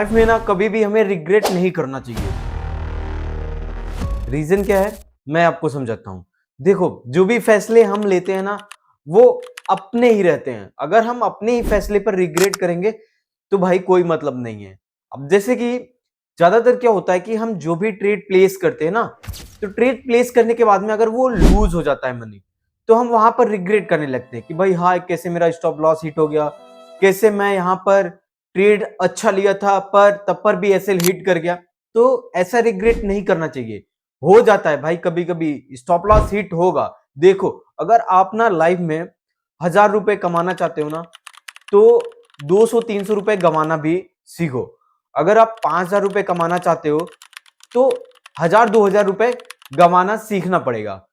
Life में ना कभी भी हमें रिग्रेट नहीं करना चाहिए। रीजन क्या है मैं आपको समझाता हूं। देखो, जो भी फैसले हम लेते हैं ना वो अपने ही रहते हैं। अगर हम अपने ही फैसले पर रिग्रेट करेंगे तो भाई कोई मतलब नहीं है। अब जैसे कि ज्यादातर क्या होता है कि हम जो भी ट्रेड प्लेस करते हैं ना, तो ट्रेड प्लेस करने के बाद में अगर वो लूज हो जाता है मनी, तो हम वहां पर रिग्रेट करने लगते हैं कि भाई हाँ, कैसे मेरा स्टॉप लॉस हिट हो गया, कैसे मैं यहाँ पर ट्रेड अच्छा लिया था पर तब पर भी एसएल हिट कर गया। तो ऐसा रिग्रेट नहीं करना चाहिए। हो जाता है भाई, कभी कभी स्टॉप लॉस हिट होगा। देखो, अगर आप ना लाइफ में 1,000 रुपए कमाना चाहते हो ना, तो 200-300 रुपए गंवाना भी सीखो। अगर आप 5,000 रुपए कमाना चाहते हो तो 1,000-2,000 रुपए गंवाना सीखना पड़ेगा।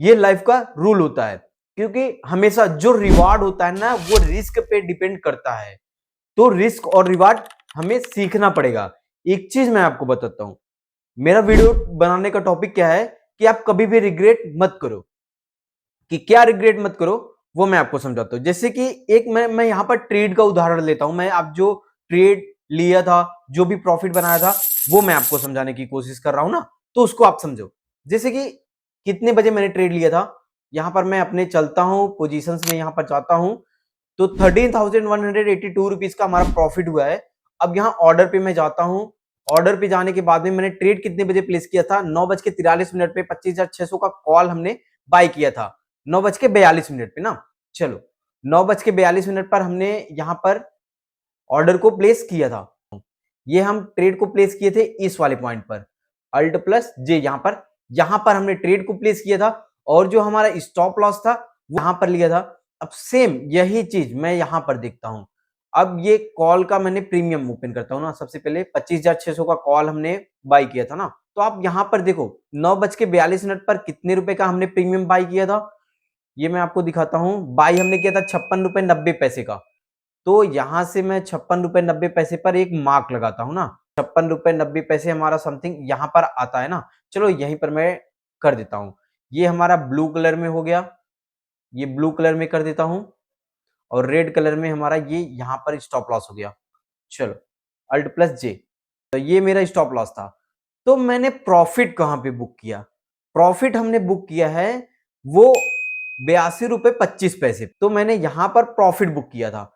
ये लाइफ का रूल होता है, क्योंकि हमेशा जो रिवार्ड होता है ना वो रिस्क पे डिपेंड करता है। तो रिस्क और रिवार्ड हमें सीखना पड़ेगा। एक चीज मैं आपको बताता हूं, मेरा वीडियो बनाने का टॉपिक क्या है कि आप कभी भी रिग्रेट मत करो। कि क्या रिग्रेट मत करो वो मैं आपको समझाता हूं। जैसे कि एक मैं यहां पर ट्रेड का उदाहरण लेता हूं। मैं आप जो ट्रेड लिया था, जो भी प्रॉफिट बनाया था, वो मैं आपको समझाने की कोशिश कर रहा हूं ना, तो उसको आप समझो। जैसे कि कितने बजे मैंने ट्रेड लिया था, यहां पर मैं अपने चलता हूं पोजीशंस में, यहां पर जाता हूं तो 13,182 रुपीज का हमारा प्रॉफिट हुआ है। अब यहाँ ऑर्डर पे मैं जाता हूँ। ऑर्डर पे जाने के बाद में मैंने ट्रेड कितने बजे प्लेस किया था, 9:43 पे 25,600 का कॉल हमने बाय किया था। 9:42 पे ना, चलो 9:42 पर हमने यहाँ पर ऑर्डर को प्लेस किया था। ये हम ट्रेड को प्लेस किए थे इस वाले पॉइंट पर, अल्ट प्लस जे, यहाँ पर हमने ट्रेड को प्लेस किया था। और जो हमारा स्टॉप लॉस था वो यहाँ पर लिया था। अब सेम यही चीज मैं यहाँ पर देखता हूं। अब ये कॉल का मैंने प्रीमियम ओपन करता हूं ना, सबसे पहले 25,600 का कॉल हमने बाय किया था ना, तो आप यहाँ पर देखो 9:42 पर कितने रुपए का हमने प्रीमियम बाय किया था, ये मैं आपको दिखाता हूं। बाय हमने किया था 56 रुपए 90 पैसे का। तो यहां से मैं 56 रुपए 90 पैसे पर एक मार्क लगाता हूं ना, 56 रुपए 90 पैसे हमारा समथिंग यहां पर आता है ना। चलो यहीं पर मैं कर देता हूं। ये हमारा ब्लू कलर में हो गया, ये ब्लू कलर में कर देता हूं, और रेड कलर में हमारा ये यहां पर स्टॉप लॉस हो गया। चलो अल्ट प्लस जे, तो ये मेरा स्टॉप लॉस था। तो मैंने प्रॉफिट कहां पे बुक किया, प्रॉफिट हमने बुक किया है वो 82 रुपए 25 पैसे। तो मैंने यहां पर प्रॉफिट बुक किया था।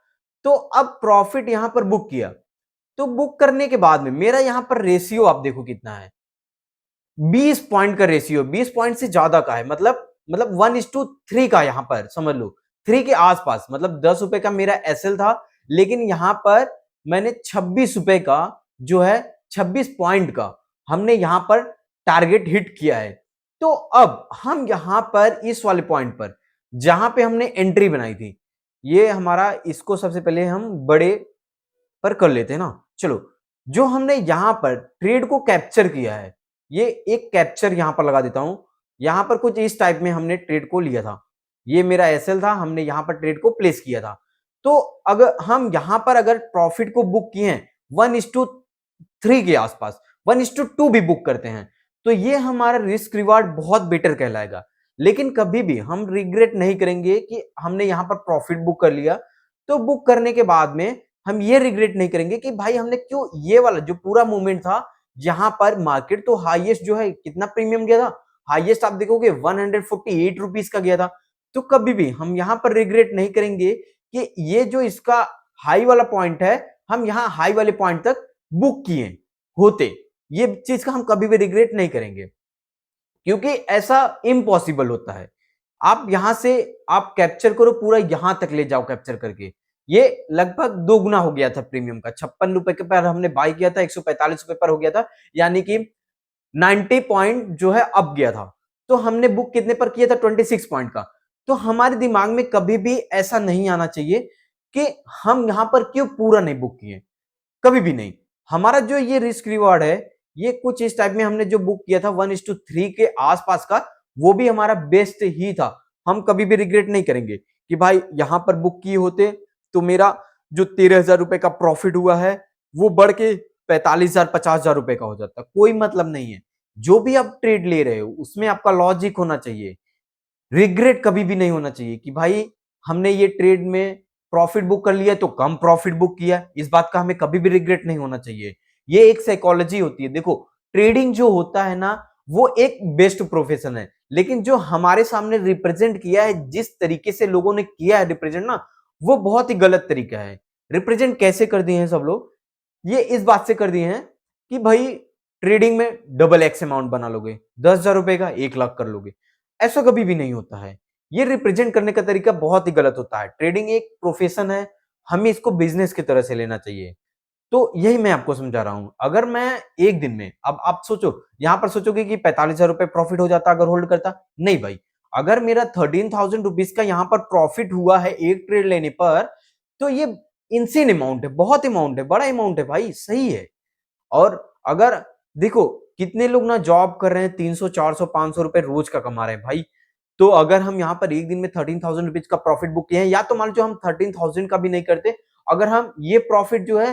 तो अब प्रॉफिट यहां पर बुक किया, तो बुक करने के बाद में मेरा यहां पर रेशियो आप देखो कितना है, 20 पॉइंट का रेशियो, 20 पॉइंट से ज्यादा का है। मतलब 1:3 का, यहां पर समझ लो 3 के आसपास। मतलब 10 रुपए का मेरा एसएल था, लेकिन यहां पर मैंने 26 रुपए का जो है, 26 पॉइंट का हमने यहां पर टारगेट हिट किया है। तो अब हम यहां पर इस वाले पॉइंट पर जहां पे हमने एंट्री बनाई थी, ये हमारा, इसको सबसे पहले हम बड़े पर कर लेते हैं ना। चलो, जो हमने यहां पर ट्रेड को कैप्चर किया है, ये एक कैप्चर यहां पर लगा देता हूं। यहां पर कुछ इस टाइप में हमने ट्रेड को लिया था, ये मेरा एसएल था, हमने यहां पर ट्रेड को प्लेस किया था। तो अगर हम यहां पर अगर प्रॉफिट को बुक किए हैं 1:3 के आसपास, 1:2 भी बुक करते हैं, तो ये हमारा रिस्क रिवार्ड बहुत बेटर कहलाएगा। लेकिन कभी भी हम रिग्रेट नहीं करेंगे कि हमने यहां पर प्रॉफिट बुक कर लिया। तो बुक करने के बाद में हम ये रिग्रेट नहीं करेंगे कि भाई हमने क्यों ये वाला जो पूरा मूवमेंट था, यहां पर मार्केट तो हाईएस्ट जो है कितना प्रीमियम गया था, हाईएस्ट आप देखोगे 148 रुपीज का गया था। तो कभी भी हम यहां पर रिग्रेट नहीं करेंगे कि ये जो इसका हाई वाला पॉइंट है, हम यहां हाई वाले पॉइंट तक बुक किए होते, ये चीज का हम कभी भी रिग्रेट नहीं करेंगे, क्योंकि ऐसा इम्पॉसिबल होता है। आप यहां से आप कैप्चर करो, पूरा यहां तक ले जाओ कैप्चर करके, ये लगभग 2 गुना हो गया था प्रीमियम का। 56 रुपए के पर हमने बाय किया था, 145 रुपए पर हो गया था, यानी कि 90 पॉइंट जो है अप गया था। तो हमने बुक कितने पर किया था, 26 पॉइंट का। तो हमारे दिमाग में कभी भी ऐसा नहीं आना चाहिए कि हम यहां पर क्यों पूरा नहीं बुक किए, कभी भी नहीं। हमारा जो ये रिस्क रिवॉर्ड है, ये कुछ इस टाइप में हमने जो बुक किया था 1:3 के आसपास का, वो भी हमारा बेस्ट ही था। हम कभी भी रिग्रेट नहीं करेंगे कि भाई यहां पर बुक किए होते तो मेरा जो 13,000 रुपए का प्रॉफिट हुआ है वो बढ़ के 45,000 50,000 रुपए का हो जाता। कोई मतलब नहीं है। जो भी आप ट्रेड ले रहे हो उसमें आपका लॉजिक होना चाहिए। रिग्रेट कभी भी नहीं होना चाहिए कि भाई हमने ये ट्रेड में प्रॉफिट बुक कर लिया तो कम प्रॉफिट बुक किया, इस बात का हमें कभी भी रिग्रेट नहीं होना चाहिए। ये एक साइकोलॉजी होती है। देखो, ट्रेडिंग जो होता है ना, वो एक बेस्ट प्रोफेशन है, लेकिन जो हमारे सामने रिप्रेजेंट किया है, जिस तरीके से लोगों ने किया है रिप्रेजेंट ना, वो बहुत ही गलत तरीका है। रिप्रेजेंट कैसे कर दिए हैं सब लोग? ये इस बात से कर दिए हैं कि भाई ट्रेडिंग में डबल एक्स अमाउंट बना लोगे, 10,000 रुपए का 1 लाख कर लोगे। ऐसा कभी भी नहीं होता है। ये रिप्रेजेंट करने का तरीका बहुत ही गलत होता है। ट्रेडिंग एक प्रोफेशन है, हमें इसको बिजनेस की तरह से लेना चाहिए। तो यही मैं आपको समझा रहा हूं। अगर मैं एक दिन में, अब आप सोचो, यहां पर सोचोगे कि 45,000 रुपए प्रॉफिट हो जाता अगर होल्ड करता। नहीं भाई, अगर मेरा 13,000 रुपीज का यहां पर प्रॉफिट हुआ है एक ट्रेड लेने पर, तो ये इंसेन अमाउंट है, बहुत अमाउंट है, बड़ा अमाउंट है भाई, सही है। और अगर देखो, कितने लोग ना जॉब कर रहे हैं, 300 400 500 रुपए रोज का कमा रहे हैं भाई। तो अगर हम यहाँ पर एक दिन में 13,000 रुपीज का प्रॉफिट बुक किए हैं, या तो मान लो हम 13,000 का भी नहीं करते, अगर हम ये प्रॉफिट जो है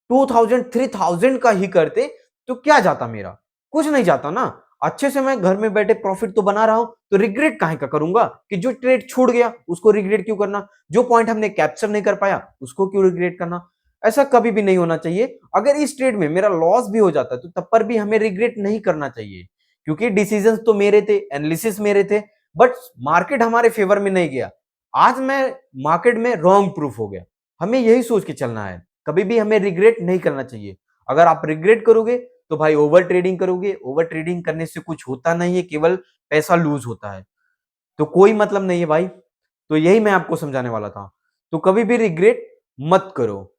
2000 3000 का ही करते, तो क्या जाता मेरा? कुछ नहीं जाता ना। अच्छे से मैं घर में बैठे प्रॉफिट तो बना रहा हूं, तो रिग्रेट काहे का करूंगा कि जो ट्रेड छूट गया उसको रिग्रेट क्यों करना? जो पॉइंट हमने कैप्चर नहीं कर पाया उसको क्यों रिग्रेट करना? ऐसा कभी भी नहीं होना चाहिए। अगर इस ट्रेड में मेरा लॉस भी हो जाता है तो तब पर भी हमें रिग्रेट नहीं करना चाहिए, क्योंकि डिसीजंस तो मेरे थे, एनालिसिस मेरे थे, बट मार्केट हमारे फेवर में नहीं गया। आज मैं मार्केट में रॉन्ग प्रूफ हो गया। हमें यही सोच के चलना है, कभी भी हमें रिग्रेट नहीं करना चाहिए। अगर आप रिग्रेट करोगे तो भाई ओवर ट्रेडिंग करोगे। ओवर ट्रेडिंग करने से कुछ होता नहीं है, केवल पैसा लूज होता है, तो कोई मतलब नहीं है भाई। तो यही मैं आपको समझाने वाला था। तो कभी भी रिग्रेट मत करो।